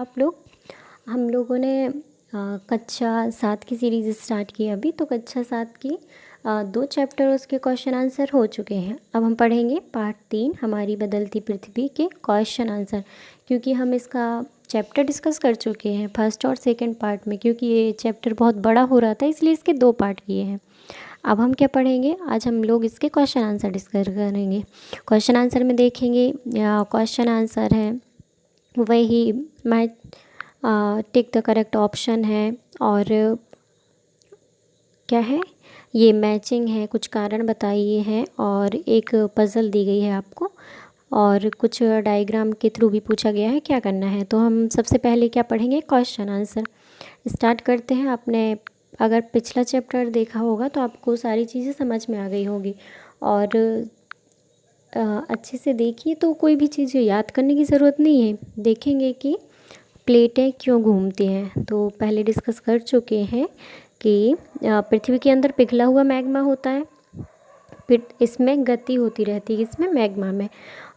आप लोग हम लोगों ने कक्षा 7 की सीरीज़ स्टार्ट की अभी। तो कक्षा 7 की 2 चैप्टर उसके क्वेश्चन आंसर हो चुके हैं। अब हम पढ़ेंगे पार्ट 3 हमारी बदलती पृथ्वी के क्वेश्चन आंसर, क्योंकि हम इसका चैप्टर डिस्कस कर चुके हैं फर्स्ट और सेकंड पार्ट में। क्योंकि ये चैप्टर बहुत बड़ा हो रहा था, इसलिए इसके 2 पार्ट किए हैं। अब हम क्या पढ़ेंगे, आज हम लोग इसके क्वेश्चन आंसर डिस्कस करेंगे। क्वेश्चन आंसर में देखेंगे, क्वेश्चन आंसर है वही मैं टिक द करेक्ट ऑप्शन है, और क्या है ये मैचिंग है, कुछ कारण बताइए हैं, और एक पज़ल दी गई है आपको, और कुछ डायग्राम के थ्रू भी पूछा गया है क्या करना है। तो हम सबसे पहले क्या पढ़ेंगे, क्वेश्चन आंसर स्टार्ट करते हैं। आपने अगर पिछला चैप्टर देखा होगा तो आपको सारी चीज़ें समझ में आ गई होगी, और अच्छे से देखिए तो कोई भी चीज़ याद करने की ज़रूरत नहीं है। देखेंगे कि प्लेटें क्यों घूमती हैं। तो पहले डिस्कस कर चुके हैं कि पृथ्वी के अंदर पिघला हुआ मैग्मा होता है, फिर इसमें गति होती रहती है, इसमें मैग्मा में,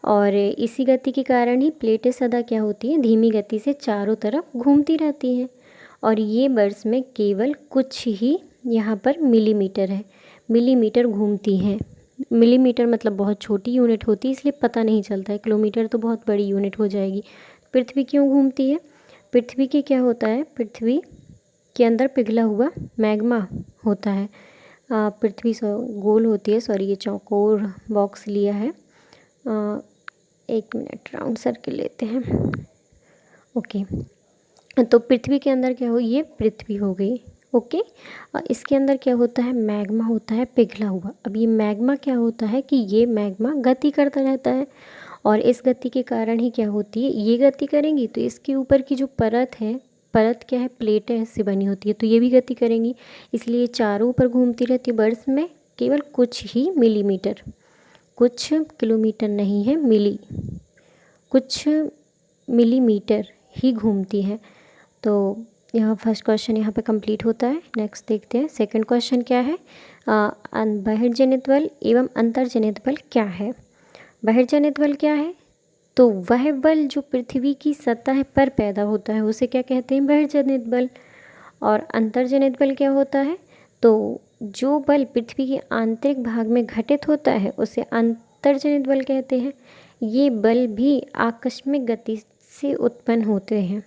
और इसी गति के कारण ही प्लेटें सदा क्या होती हैं, धीमी गति से चारों तरफ घूमती रहती हैं। और ये वर्ष में केवल कुछ ही यहाँ पर मिलीमीटर है, मिलीमीटर घूमती हैं। मिलीमीटर मतलब बहुत छोटी यूनिट होती है, इसलिए पता नहीं चलता है। किलोमीटर तो बहुत बड़ी यूनिट हो जाएगी। पृथ्वी क्यों घूमती है, पृथ्वी के क्या होता है, पृथ्वी के अंदर पिघला हुआ मैग्मा होता है। पृथ्वी गोल होती है, सॉरी ये चौकोर बॉक्स लिया है। 1 मिनट, राउंड सर्किल लेते हैं। ओके, तो पृथ्वी के अंदर क्या हो, ये पृथ्वी हो गई। ओके, इसके अंदर क्या होता है, मैग्मा होता है पिघला हुआ। अब ये मैग्मा क्या होता है कि ये मैग्मा गति करता रहता है, और इस गति के कारण ही क्या होती है, ये गति करेंगी तो इसके ऊपर की जो परत है, परत क्या है, प्लेटें इससे बनी होती है, तो ये भी गति करेंगी। इसलिए चारों ऊपर घूमती रहती है। वर्ष में केवल कुछ ही मिलीमीटर, कुछ किलोमीटर नहीं है, कुछ मिलीमीटर ही घूमती है। तो यहाँ फर्स्ट क्वेश्चन यहाँ पे कंप्लीट होता है। नेक्स्ट देखते हैं सेकंड क्वेश्चन क्या है। बहिर्जनित बल एवं अंतर्जनित बल क्या है। बहिर्जनित बल क्या है, तो वह बल जो पृथ्वी की सतह पर पैदा होता है उसे क्या कहते हैं, बहिर्जनित बल। और अंतर्जनित बल क्या होता है, तो जो बल पृथ्वी के आंतरिक भाग में घटित होता है उसे अंतर्जनित बल कहते हैं। ये बल भी आकस्मिक गति से उत्पन्न होते हैं।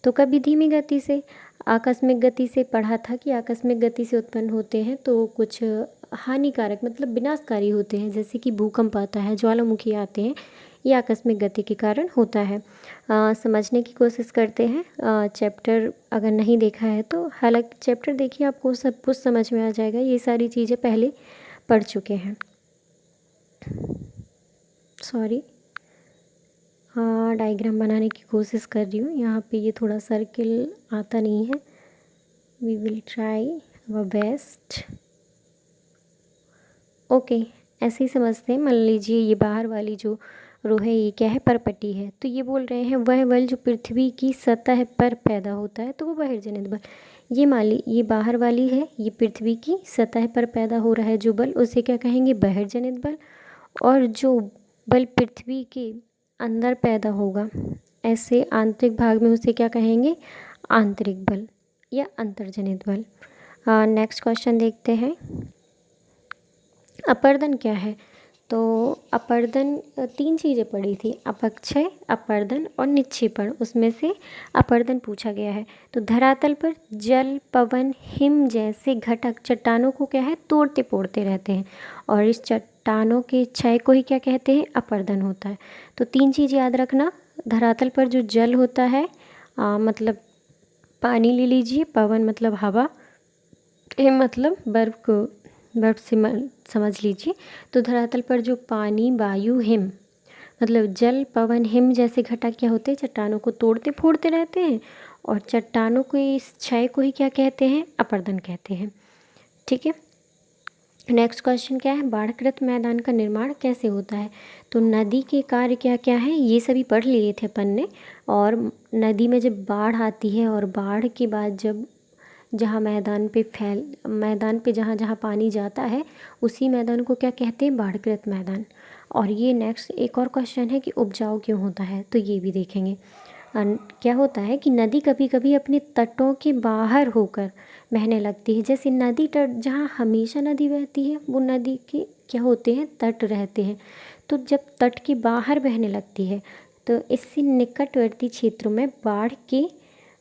तो कभी धीमी गति से, आकस्मिक गति से पढ़ा था कि आकस्मिक गति से उत्पन्न होते हैं तो कुछ हानिकारक मतलब विनाशकारी होते हैं, जैसे कि भूकंप आता है, ज्वालामुखी आते हैं, ये आकस्मिक गति के कारण होता है। समझने की कोशिश करते हैं। चैप्टर अगर नहीं देखा है तो, हालांकि चैप्टर देखिए आपको सब कुछ समझ में आ जाएगा, ये सारी चीज़ें पहले पढ़ चुके हैं। सॉरी, हाँ डायग्राम बनाने की कोशिश कर रही हूँ। यहाँ पे ये थोड़ा सर्किल आता नहीं है। We will try our best. Okay, ऐसे ही समझते हैं। मान लीजिए ये बाहर वाली जो रो है ये क्या है, परपटी है। तो ये बोल रहे हैं वह बल जो पृथ्वी की सतह पर पैदा होता है, तो वो बहिर्जनित बल। ये मान ली ये बाहर वाली है, ये पृथ्वी की सतह पर पैदा हो रहा है जो बल, उसे क्या कहेंगे, बहिर्जनित बल। और जो बल पृथ्वी के अंदर पैदा होगा ऐसे आंतरिक भाग में, उसे क्या कहेंगे, आंतरिक बल या अंतर्जनित बल। नेक्स्ट क्वेश्चन देखते हैं। अपर्दन क्या है, तो अपर्दन 3 चीज़ें पढ़ी थी, अपक्षय, अपर्दन और निक्षेपण। उसमें से अपर्दन पूछा गया है। तो धरातल पर जल, पवन, हिम जैसे घटक चट्टानों को क्या है, तोड़ते फोड़ते रहते हैं, और इस चट्टानों के क्षय को ही क्या कहते हैं, अपर्दन होता है। तो 3 चीज़ याद रखना। धरातल पर जो जल होता है, मतलब पानी ले लीजिए, पवन मतलब हवा, हिम मतलब बर्फ़ को, बर्फ़ से समझ लीजिए। तो धरातल पर जो पानी, वायु, हिम मतलब जल, पवन, हिम जैसे घटक क्या होते हैं, चट्टानों को तोड़ते फोड़ते रहते हैं, और चट्टानों को इस क्षय को ही क्या कहते हैं, अपर्दन कहते हैं। ठीक है। नेक्स्ट क्वेश्चन क्या है, बाढ़कृत मैदान का निर्माण कैसे होता है। तो नदी के कार्य क्या क्या है, ये सभी पढ़ लिए थे अपन ने। और नदी में जब बाढ़ आती है, और बाढ़ के बाद जब जहाँ मैदान पे जहाँ जहाँ पानी जाता है, उसी मैदान को क्या कहते हैं, बाढ़कृत मैदान। और ये नेक्स्ट एक और क्वेश्चन है कि उपजाऊ क्यों होता है, तो ये भी देखेंगे। क्या होता है कि नदी कभी कभी अपने तटों के बाहर होकर बहने लगती है। जैसे नदी तट, जहाँ हमेशा नदी बहती है वो नदी के क्या होते हैं, तट रहते हैं। तो जब तट के बाहर बहने लगती है तो इससे निकटवर्ती क्षेत्रों में बाढ़ के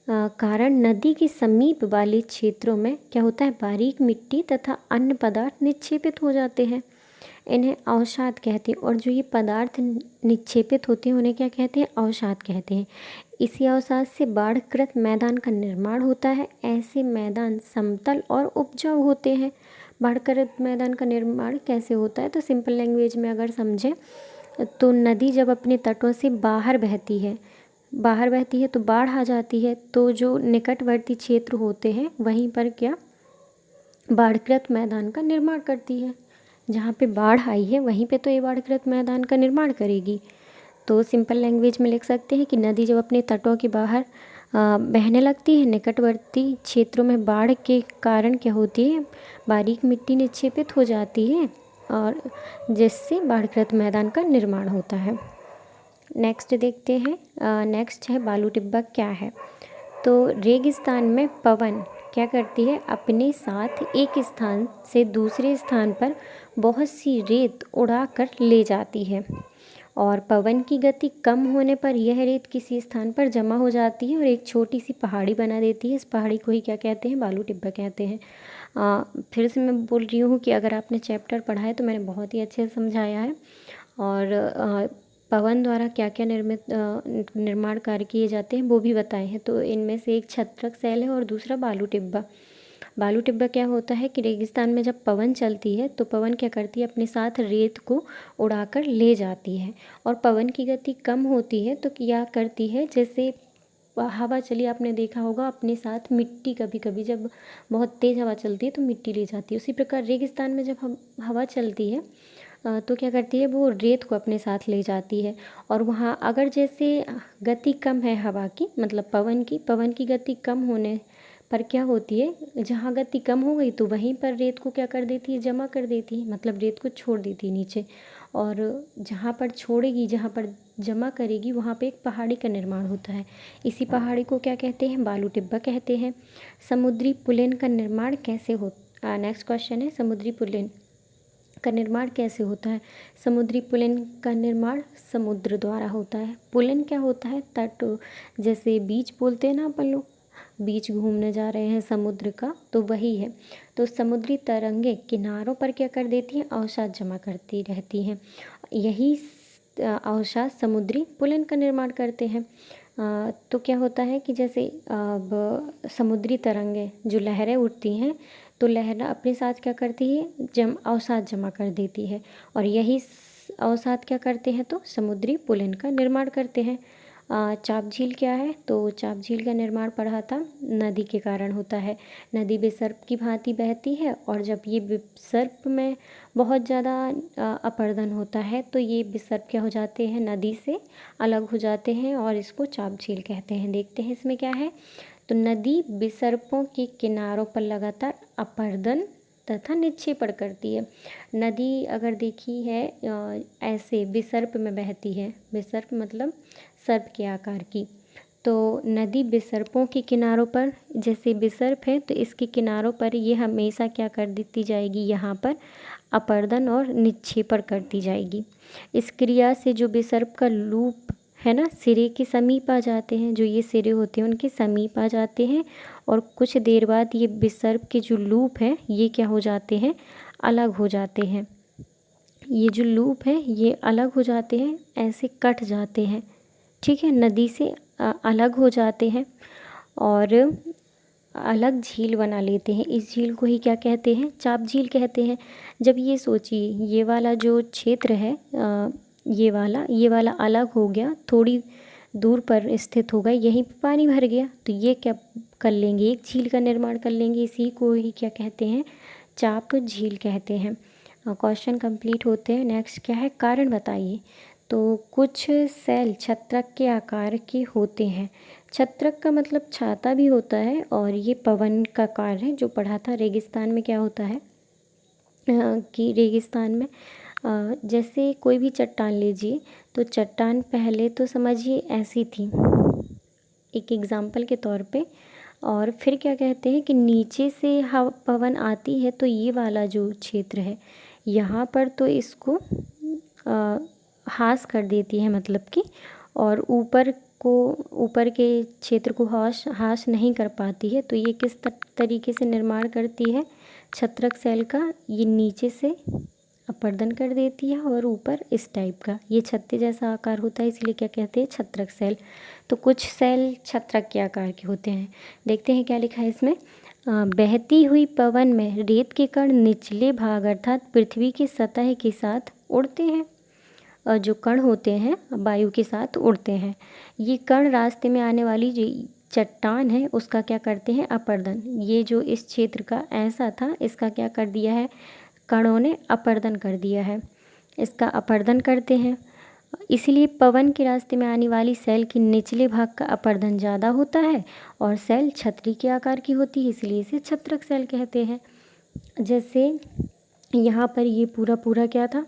कारण नदी के समीप वाले क्षेत्रों में क्या होता है, बारीक मिट्टी तथा अन्य पदार्थ निक्षेपित हो जाते हैं। इन्हें अवसाद कहते हैं। और जो ये पदार्थ निक्षेपित होते हैं उन्हें क्या कहते हैं, अवसाद कहते हैं। इसी अवसाद से बाढ़ग्रस्त मैदान का निर्माण होता है। ऐसे मैदान समतल और उपजाऊ होते हैं। बाढ़ग्रस्त मैदान का निर्माण कैसे होता है, तो सिंपल लैंग्वेज में अगर समझें तो नदी जब अपने तटों से बाहर बहती है तो बाढ़ आ जाती है। तो जो निकटवर्ती क्षेत्र होते हैं वहीं पर क्या, बाढ़ग्रस्त मैदान का निर्माण करती है। जहाँ पे बाढ़ आई है वहीं पे तो ये बाढ़ग्रस्त मैदान का निर्माण करेगी। तो सिंपल लैंग्वेज में लिख सकते हैं कि नदी जब अपने तटों के बाहर बहने लगती है, निकटवर्ती क्षेत्रों में बाढ़ के कारण क्या होती है, बारीक मिट्टी निक्षेपित हो जाती है और जिससे बाढ़ग्रस्त मैदान का निर्माण होता है। नेक्स्ट देखते हैं। नेक्स्ट है बालू टिब्बा क्या है। तो रेगिस्तान में पवन क्या करती है, अपने साथ एक स्थान से दूसरे स्थान पर बहुत सी रेत उड़ा कर ले जाती है और पवन की गति कम होने पर यह रेत किसी स्थान पर जमा हो जाती है और एक छोटी सी पहाड़ी बना देती है। इस पहाड़ी को ही क्या कहते हैं, बालू टिब्बा कहते हैं। फिर से मैं बोल रही हूँ कि अगर आपने चैप्टर पढ़ा है तो मैंने बहुत ही अच्छे से समझाया है। और पवन द्वारा क्या क्या निर्माण कार्य किए जाते हैं वो भी बताए हैं। तो इनमें से एक छत्रक सैल है और दूसरा बालू टिब्बा। बालू टिब्बा क्या होता है कि रेगिस्तान में जब पवन चलती है तो पवन क्या करती है, अपने साथ रेत को उड़ाकर ले जाती है। और पवन की गति कम होती है तो क्या करती है, जैसे हवा चली, आपने देखा होगा अपने साथ मिट्टी, कभी कभी जब बहुत तेज़ हवा चलती है तो मिट्टी ले जाती है। उसी प्रकार रेगिस्तान में जब हम हवा चलती है तो क्या करती है, वो रेत को अपने साथ ले जाती है। और वहाँ अगर जैसे गति कम है हवा की, मतलब पवन की गति कम होने पर क्या होती है, जहाँ गति कम हो गई तो वहीं पर रेत को क्या कर देती है, जमा कर देती है, मतलब रेत को छोड़ देती है नीचे। और जहाँ पर छोड़ेगी, जहाँ पर जमा करेगी, वहाँ पे एक पहाड़ी का निर्माण होता है। इसी पहाड़ी को क्या कहते हैं, बालू टिब्बा कहते हैं। समुद्री पुलिन का निर्माण कैसे होता, नेक्स्ट क्वेश्चन है, समुद्री पुलिन का निर्माण कैसे होता है। समुद्री पुलिन का निर्माण समुद्र द्वारा होता है। पुलिन क्या होता है, तट, जैसे बीच बोलते हैं ना अपन लोग, बीच घूमने जा रहे हैं समुद्र का, तो वही है। तो समुद्री तरंगे किनारों पर क्या कर देती हैं, अवसाद जमा करती रहती हैं। यही अवसाद समुद्री पुलिन का निर्माण करते हैं। तो क्या होता है कि जैसे अब समुद्री तरंगे जो लहरें उठती हैं तो लहर अपने साथ क्या करती है, अवसाद जमा कर देती है। और यही अवसाद क्या करते हैं, तो समुद्री पुलिन का निर्माण करते हैं। चाप झील क्या है, तो चाप झील का निर्माण पढ़ा था, नदी के कारण होता है। नदी विसर्प की भांति बहती है और जब ये विसर्प में बहुत ज़्यादा अपरदन होता है तो ये विसर्प क्या हो जाते हैं, नदी से अलग हो जाते हैं और इसको चाप झील कहते हैं। देखते हैं इसमें क्या है। तो नदी विसर्पों के किनारों पर लगातार अपरदन तथा निक्षेपण करती है। नदी अगर देखी है ऐसे विसर्प में बहती है, विसर्प मतलब सर्प के आकार की। तो नदी विसर्पों के किनारों पर, जैसे विसर्प है तो इसके किनारों पर ये हमेशा क्या कर देती जाएगी, यहाँ पर अपरदन और निक्षेपण करती जाएगी। इस क्रिया से जो विसर्प का लूप है ना, सिरे के समीप आ जाते हैं, जो ये सिरे होते हैं उनके समीप आ जाते हैं और कुछ देर बाद ये विसर्प के जो लूप है ये क्या हो जाते हैं, अलग हो जाते हैं। ये जो लूप है ये अलग हो जाते हैं, ऐसे कट जाते हैं, ठीक है, नदी से अलग हो जाते हैं और अलग झील बना लेते हैं। इस झील को ही क्या कहते हैं, चाप झील कहते हैं। जब ये सोचिए, ये वाला जो क्षेत्र है ये वाला अलग हो गया, थोड़ी दूर पर स्थित होगा, यहीं पर पानी भर गया तो ये क्या कर लेंगे, एक झील का निर्माण कर लेंगे। इसी को ही क्या कहते हैं, चाप झील कहते हैं। क्वेश्चन कंप्लीट होते हैं। नेक्स्ट क्या है, कारण बताइए। तो कुछ सेल छत्रक के आकार के होते हैं। छत्रक का मतलब छाता भी होता है और ये पवन का कार्य है, जो पढ़ा था। रेगिस्तान में क्या होता है कि रेगिस्तान में जैसे कोई भी चट्टान लीजिए, तो चट्टान पहले तो समझिए ऐसी थी, एक एग्ज़ाम्पल के तौर पे। और फिर क्या कहते हैं कि नीचे से हवा पवन आती है तो ये वाला जो क्षेत्र है यहाँ पर तो इसको हास कर देती है, मतलब कि, और ऊपर के क्षेत्र को हास नहीं कर पाती है। तो ये किस तरीके से निर्माण करती है छत्रक सेल का, ये नीचे से अपर्दन कर देती है और ऊपर इस टाइप का ये छत्ते जैसा आकार होता है, इसलिए क्या कहते हैं छत्रक सेल। तो कुछ सेल छत्रक के आकार के होते हैं। देखते हैं क्या लिखा है इसमें। बहती हुई पवन में रेत के कण निचले भाग अर्थात पृथ्वी की सतह के साथ उड़ते हैं। जो कण होते हैं वायु के साथ उड़ते हैं। ये कण रास्ते में आने वाली जो चट्टान है उसका क्या करते हैं अपर्दन। ये जो इस क्षेत्र का ऐसा था इसका क्या कर दिया है, कणों ने अपर्दन कर दिया है, इसका अपर्दन करते हैं। इसलिए पवन के रास्ते में आने वाली सेल के निचले भाग का अपर्दन ज़्यादा होता है और सेल छतरी के आकार की होती है, इसलिए इसे छत्रक सेल कहते हैं। जैसे यहाँ पर ये पूरा क्या था,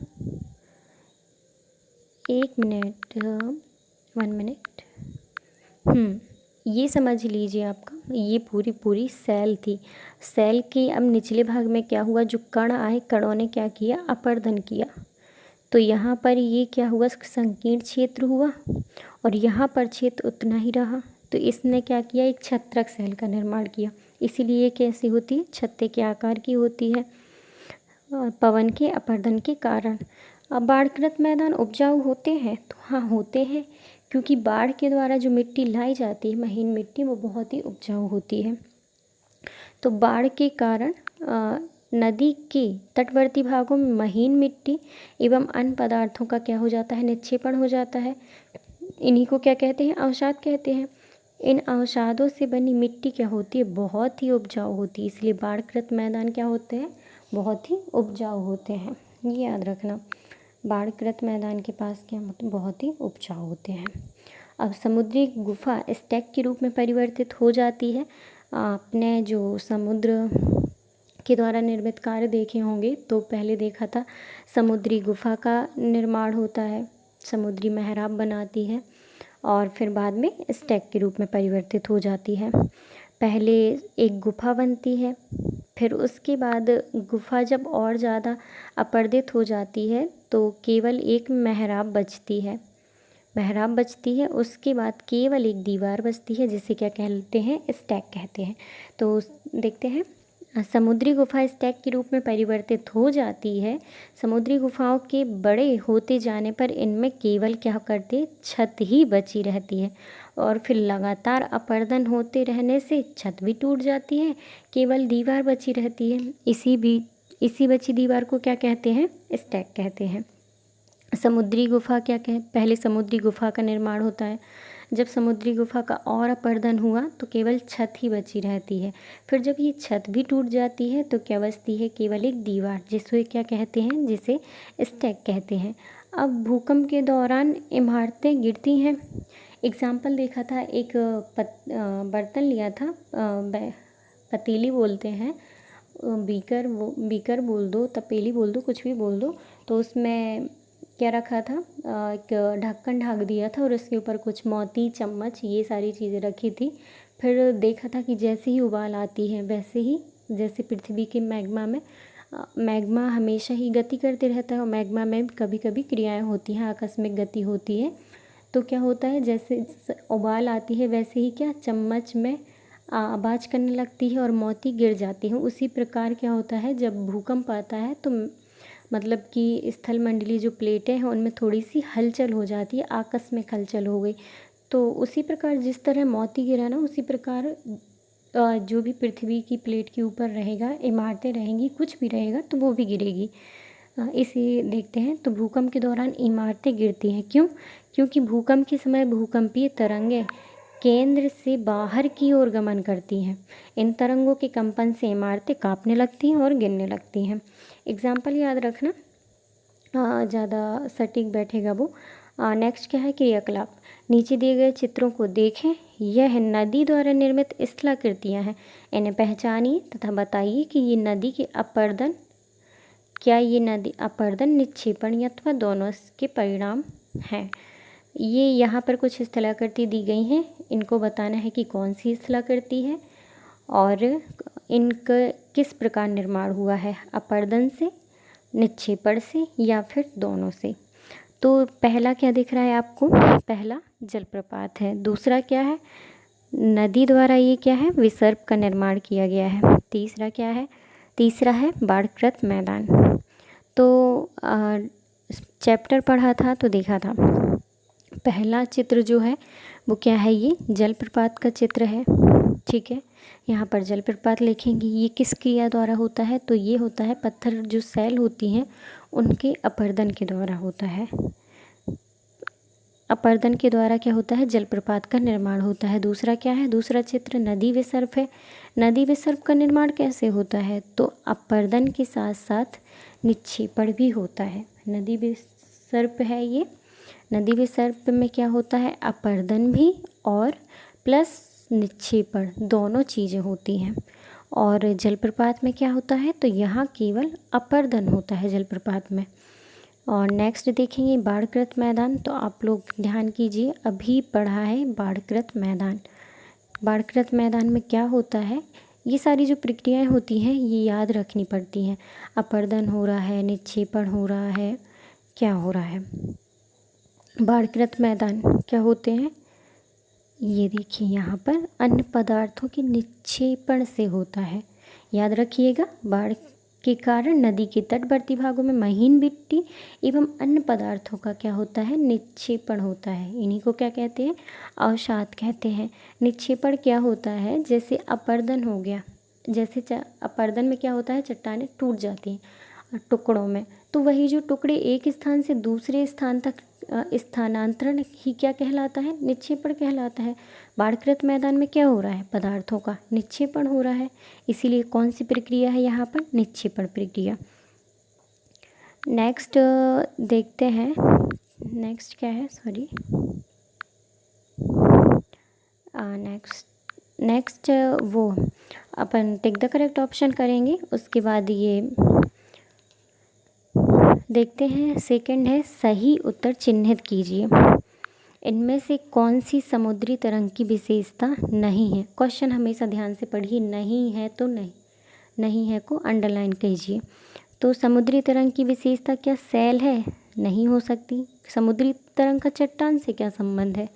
1 मिनट 1 मिनट, ये समझ लीजिए आपका ये पूरी सेल थी। सेल के अब निचले भाग में क्या हुआ, जो कण आए कणों ने क्या किया अपर्दन किया। तो यहाँ पर ये क्या हुआ, संकीर्ण क्षेत्र हुआ और यहाँ पर क्षेत्र उतना ही रहा। तो इसने क्या किया, एक छत्रक सेल का निर्माण किया। इसीलिए ये कैसी होती है, छत्ते के आकार की होती है पवन के अपर्दन के कारण। अब बाढ़कृत मैदान उपजाऊ होते हैं, तो हाँ होते हैं, क्योंकि बाढ़ के द्वारा जो मिट्टी लाई जाती है महीन मिट्टी वो बहुत ही उपजाऊ होती है। तो बाढ़ के कारण नदी के तटवर्ती भागों में महीन मिट्टी एवं अन्य पदार्थों का क्या हो जाता है, निक्षेपण हो जाता है। इन्हीं को क्या कहते हैं, अवसाद कहते हैं। इन अवसादों से बनी मिट्टी क्या होती है, बहुत ही उपजाऊ होती है। इसलिए बाढ़कृत मैदान क्या होते हैं, बहुत ही उपजाऊ होते हैं। ये याद रखना, बाढ़कृत मैदान के पास क्या मतलब बहुत ही उपजाऊ होते हैं। अब समुद्री गुफा स्टैक के रूप में परिवर्तित हो जाती है। आपने जो समुद्र के द्वारा निर्मित कार्य देखे होंगे तो पहले देखा था समुद्री गुफा का निर्माण होता है, समुद्री मेहराब बनाती है और फिर बाद में स्टैक के रूप में परिवर्तित हो जाती है। पहले एक गुफा बनती है, फिर उसके बाद गुफा जब और ज़्यादा अपर्दित हो जाती है तो केवल एक मेहराब बचती है। उसके बाद केवल एक दीवार बचती है, जिसे क्या कहते हैं, स्टैक कहते हैं। तो देखते हैं, समुद्री गुफा स्टैक के रूप में परिवर्तित हो जाती है। समुद्री गुफाओं के बड़े होते जाने पर इनमें केवल क्या करती है, छत ही बची रहती है और फिर लगातार अपर्दन होते रहने से छत भी टूट जाती है, केवल दीवार बची रहती है। इसी बची दीवार को क्या कहते हैं, स्टैक कहते हैं। समुद्री गुफा पहले समुद्री गुफा का निर्माण होता है। जब समुद्री गुफा का और अपर्दन हुआ तो केवल छत ही बची रहती है। फिर जब ये छत भी टूट जाती है तो क्या बचती है, केवल एक दीवार, जिसे क्या कहते हैं, जिसे स्टैक कहते हैं। अब भूकंप के दौरान इमारतें गिरती हैं। एग्जाम्पल देखा था, एक बर्तन लिया था, पतीली बोलते हैं, बीकर बोल दो, तपेली बोल दो, कुछ भी बोल दो। तो उसमें क्या रखा था, एक ढक्कन ढक दिया था और उसके ऊपर कुछ मोती, चम्मच, ये सारी चीज़ें रखी थी। फिर देखा था कि जैसे ही उबाल आती है वैसे ही, जैसे पृथ्वी के मैग्मा हमेशा ही गति करते रहता है और मैग्मा में कभी कभी क्रियाएं होती हैं, आकस्मिक गति होती है। तो क्या होता है, जैसे उबाल आती है वैसे ही क्या चम्मच में आवाज़ करने लगती है और मोती गिर जाती हैं। उसी प्रकार क्या होता है, जब भूकंप आता है तो मतलब कि स्थल मंडलीय जो प्लेटें हैं उनमें थोड़ी सी हलचल हो जाती है, आकस्मिक हलचल हो गई। तो उसी प्रकार जिस तरह मोती गिरा ना, उसी प्रकार जो भी पृथ्वी की प्लेट के ऊपर रहेगा, इमारतें रहेंगी, कुछ भी रहेगा तो वो भी गिरेगी। इसे देखते हैं। तो भूकंप के दौरान इमारतें गिरती हैं, क्यों? क्योंकि भूकंप के समय भूकंपीय तरंगें केंद्र से बाहर की ओर गमन करती हैं। इन तरंगों के कंपन से इमारतें कांपने लगती हैं और गिरने लगती हैं। एग्जाम्पल याद रखना, ज़्यादा सटीक बैठेगा वो। नेक्स्ट क्या है, क्रियाकलाप। नीचे दिए गए चित्रों को देखें, यह नदी द्वारा निर्मित स्थलाकृतियाँ हैं। इन्हें पहचानिए तथा बताइए कि ये नदी के अपर्दन, क्या ये नदी अपर्दन, निक्षेपण अथवा दोनों के परिणाम हैं। ये यहाँ पर कुछ स्थलाकृति दी गई हैं, इनको बताना है कि कौन सी स्थलाकृति है और इनका किस प्रकार निर्माण हुआ है, अपर्दन से, निक्षेपण से या फिर दोनों से। तो पहला क्या दिख रहा है आपको, पहला जलप्रपात है। दूसरा क्या है, नदी द्वारा ये क्या है, विसर्प का निर्माण किया गया है। तीसरा क्या है, तीसरा है बाढ़कृत मैदान। तो चैप्टर पढ़ा था तो देखा था, पहला चित्र जो है वो क्या है, ये जलप्रपात का चित्र है। ठीक है, यहाँ पर जलप्रपात लिखेंगे। ये किस क्रिया द्वारा होता है, तो ये होता है पत्थर जो सैल होती हैं उनके अपर्दन के द्वारा होता है। अपर्दन के द्वारा क्या होता है, जलप्रपात का निर्माण होता है। दूसरा क्या है, दूसरा चित्र नदी विसर्प है। नदी विसर्प का निर्माण कैसे होता है, तो अपर्दन के साथ साथ निक्षेपण भी होता है। नदी विसर्प है ये, नदी विसर्प में क्या होता है, अपर्दन भी और प्लस निक्षेपण दोनों चीज़ें होती हैं। और जलप्रपात में क्या होता है, तो यहाँ केवल अपर्दन होता है जलप्रपात में। और नेक्स्ट देखेंगे बाढ़कृत मैदान। तो आप लोग ध्यान कीजिए, अभी पढ़ा है बाढ़कृत मैदान। बाढ़कृत मैदान में क्या होता है, ये सारी जो प्रक्रियाएं होती हैं ये याद रखनी पड़ती हैं। अपर्दन हो रहा है, निक्षेपण हो रहा है, क्या हो रहा है। बाढ़कृत मैदान क्या होते हैं, ये देखिए यहाँ पर अन्य पदार्थों के निक्षेपण से होता है। याद रखिएगा, बाढ़ के कारण नदी के तटवर्ती भागों में महीन मिट्टी एवं अन्य पदार्थों का क्या होता है, निक्षेपण होता है। इन्हीं को क्या कहते हैं, अवसाद कहते हैं। निक्षेपण क्या होता है, जैसे अपर्दन हो गया, जैसे अपर्दन में क्या होता है, चट्टानें टूट जाती हैं टुकड़ों में, तो वही जो टुकड़े एक स्थान से दूसरे स्थान तक स्थानांतरण ही क्या कहलाता है, निक्षेपण कहलाता है। बाढ़कृत मैदान में क्या हो रहा है, पदार्थों का निक्षेपण हो रहा है, इसीलिए कौन सी प्रक्रिया है यहाँ पर, निक्षेपण प्रक्रिया। नेक्स्ट देखते हैं, नेक्स्ट क्या है, सॉरी, नेक्स्ट वो अपन टिक द करेक्ट ऑप्शन करेंगे। उसके बाद ये देखते हैं, सेकंड है सही उत्तर चिन्हित कीजिए। इनमें से कौन सी समुद्री तरंग की विशेषता नहीं है। क्वेश्चन हमेशा ध्यान से पढ़िए, नहीं है तो नहीं, नहीं है को अंडरलाइन कीजिए। तो समुद्री तरंग की विशेषता क्या सैल है, नहीं हो सकती। समुद्री तरंग का चट्टान से क्या संबंध है,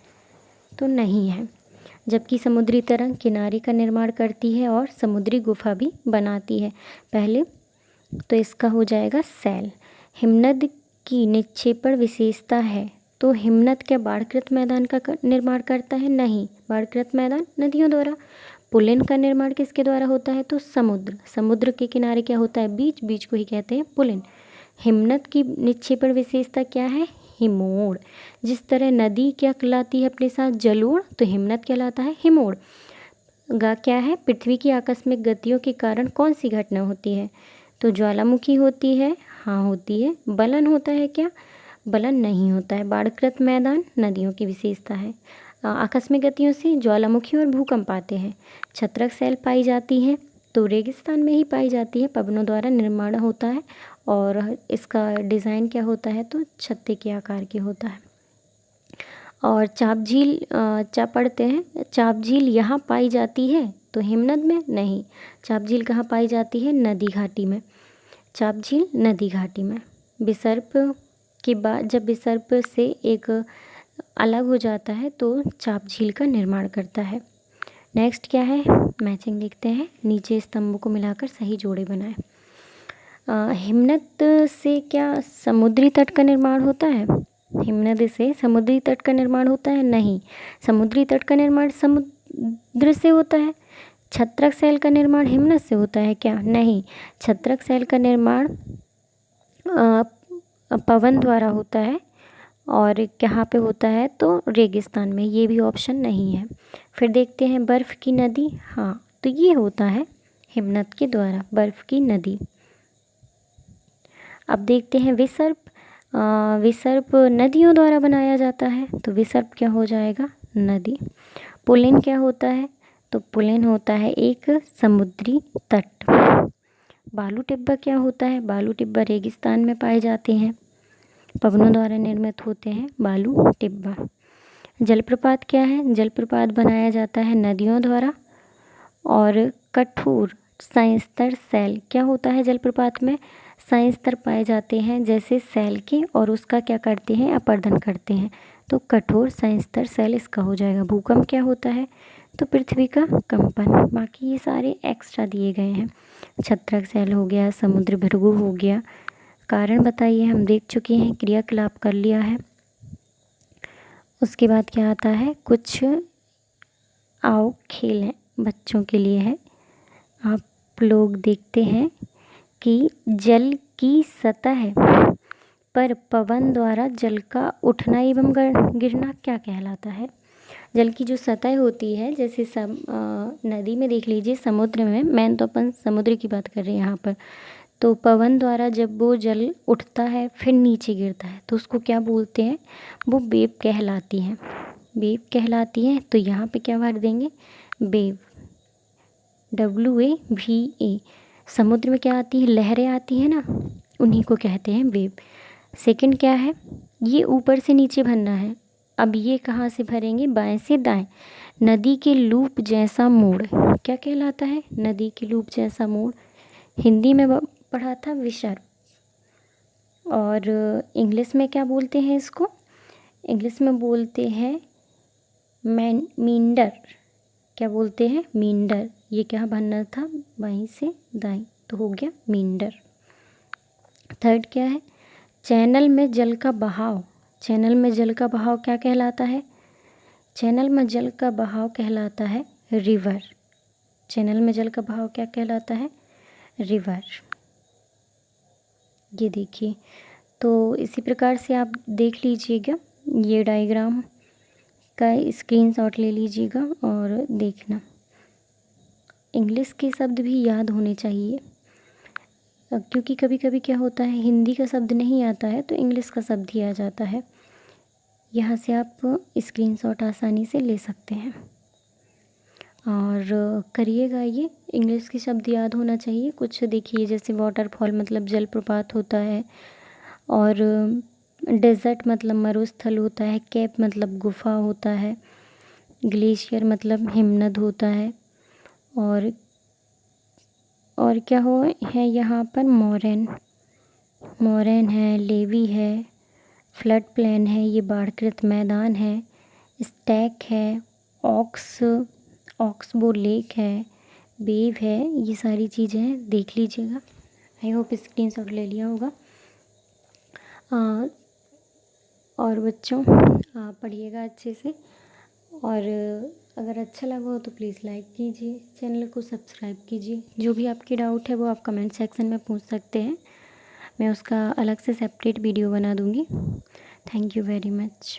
तो नहीं है। जबकि समुद्री तरंग किनारे का निर्माण करती है और समुद्री गुफा भी बनाती है। पहले तो इसका हो जाएगा सैल। हिमनद की निक्षेपण विशेषता है, तो हिमनद क्या बाढ़कृत मैदान का निर्माण करता है, नहीं। बाढ़कृत मैदान नदियों द्वारा। पुलिन का निर्माण किसके द्वारा होता है, तो समुद्र, समुद्र के किनारे क्या होता है, बीच, बीच को ही कहते हैं पुलिन। हिमनद की निक्षेपण विशेषता क्या है, हिमोड़। जिस तरह नदी क्या कहलाती है अपने साथ, जलोढ़, तो हिमनद कहलाता है हिमोड़। क्या है, पृथ्वी की आकस्मिक गतियों के कारण कौन सी घटना होती है, तो ज्वालामुखी होती है, हाँ होती है। बलन होता है क्या, बलन नहीं होता है। बाढ़कृत मैदान नदियों की विशेषता है। आकस्मिक गतियों से ज्वालामुखी और भूकंप आते हैं। छत्रक सैल पाई जाती हैं तो रेगिस्तान में ही पाई जाती है, पवनों द्वारा निर्माण होता है और इसका डिज़ाइन क्या होता है, तो छत्ते के आकार के होता है। और चाप झील पढ़ते हैं, चाप झील यहाँ पाई जाती है तो हिमनद में, नहीं। चाप झील कहाँ पाई जाती है, नदी घाटी में। चाप झील नदी घाटी में। विसर्प के बाद जब विसर्प से एक अलग हो जाता है तो चाप झील का निर्माण करता है। नेक्स्ट क्या है, मैचिंग देखते हैं। नीचे स्तंभों को मिलाकर सही जोड़े बनाएं। हिमनद से क्या समुद्री तट का निर्माण होता है, हिमनद से समुद्री तट का निर्माण होता है, नहीं। समुद्री तट का निर्माण समुद्र से होता है। छत्रक सैल का निर्माण हिमनद से होता है क्या, नहीं। छत्रक सैल का निर्माण पवन द्वारा होता है और कहाँ पे होता है, तो रेगिस्तान में। ये भी ऑप्शन नहीं है। फिर देखते हैं बर्फ़ की नदी, हाँ तो ये होता है हिमनद के द्वारा, बर्फ़ की नदी। अब देखते हैं विसर्प। विसर्प नदियों द्वारा बनाया जाता है तो विसर्प क्या हो जाएगा, नदी। पुलिन क्या होता है, तो पुलिन होता है एक समुद्री तट। बालू टिब्बा क्या होता है, बालू टिब्बा रेगिस्तान में पाए जाते हैं। पवनों द्वारा निर्मित होते हैं, बालू, टिब्बा। जलप्रपात क्या है? जलप्रपात बनाया जाता है नदियों द्वारा। और कठोर संस्तर सैल क्या होता है जलप्रपात में? संस्तर पाए जाते हैं जैसे सैल के, और उसका क्या करते हैं? अपर्दन करते हैं। तो कठोर संस्तर सैल इसका हो जाएगा। भूकंप क्या होता है? तो पृथ्वी का कंपन। बाकी ये सारे एक्स्ट्रा दिए गए हैं। छत्रक सैल हो गया, समुद्र भृगु हो गया। कारण बताइए, हम देख चुके हैं, क्रियाकलाप कर लिया है। उसके बाद क्या आता है? कुछ आओ खेल है, बच्चों के लिए है। आप लोग देखते हैं कि जल की सतह पर पवन द्वारा जल का उठना एवं गिरना क्या कहलाता है? जल की जो सतह होती है, जैसे नदी में देख लीजिए, समुद्र में, मैन तो अपन समुद्र की बात कर रहे हैं यहाँ पर। तो पवन द्वारा जब वो जल उठता है फिर नीचे गिरता है तो उसको क्या बोलते हैं? वो वेव कहलाती हैं। वेव कहलाती हैं। तो यहाँ पे क्या भर देंगे? Wave, WAVE। समुद्र में क्या आती है? लहरें आती हैं ना, उन्हीं को कहते हैं वेव। सेकंड क्या है? ये ऊपर से नीचे भरना है। अब ये कहाँ से भरेंगे? बाएं से दाएं। नदी के लूप जैसा मोड़ क्या कहलाता है? नदी के लूप जैसा मोड़। हिंदी में पढ़ा था विसर्ग। और इंग्लिश में क्या बोलते हैं इसको? इंग्लिश में बोलते हैं मींडर। क्या बोलते हैं? मींडर। ये क्या बनना था? बाईं से दाएं, तो हो गया मींडर। थर्ड क्या है? चैनल में जल का बहाव। चैनल में जल का बहाव क्या कहलाता है? चैनल में जल का बहाव कहलाता है रिवर। चैनल में जल का बहाव क्या कहलाता है? रिवर। ये देखिए, तो इसी प्रकार से आप देख लीजिएगा, ये डायग्राम का स्क्रीनशॉट ले लीजिएगा और देखना। इंग्लिश के शब्द भी याद होने चाहिए, क्योंकि कभी कभी क्या होता है, हिंदी का शब्द नहीं आता है तो इंग्लिश का शब्द ही आ जाता है। यहाँ से आप स्क्रीनशॉट आसानी से ले सकते हैं और करिएगा। ये इंग्लिश के शब्द याद होना चाहिए। कुछ देखिए, जैसे वाटरफॉल मतलब जलप्रपात होता है, और डेजर्ट मतलब मरुस्थल होता है, केप मतलब गुफा होता है, ग्लेशियर मतलब हिमनद होता है, और क्या हो है यहाँ पर? मोरैन है, लेवी है, फ्लड प्लेन है, ये बाढ़कृत मैदान है, स्टैक है, ऑक्सबो लेक है, वेव है। ये सारी चीज़ें हैं, देख लीजिएगा। आई होप स्क्रीनशॉट ले लिया होगा। और बच्चों, आप पढ़िएगा अच्छे से, और अगर अच्छा लगा हो तो प्लीज़ लाइक कीजिए, चैनल को सब्सक्राइब कीजिए। जो भी आपकी डाउट है वो आप कमेंट सेक्शन में पूछ सकते हैं, मैं उसका अलग से सेपरेट वीडियो बना दूँगी। Thank you very much.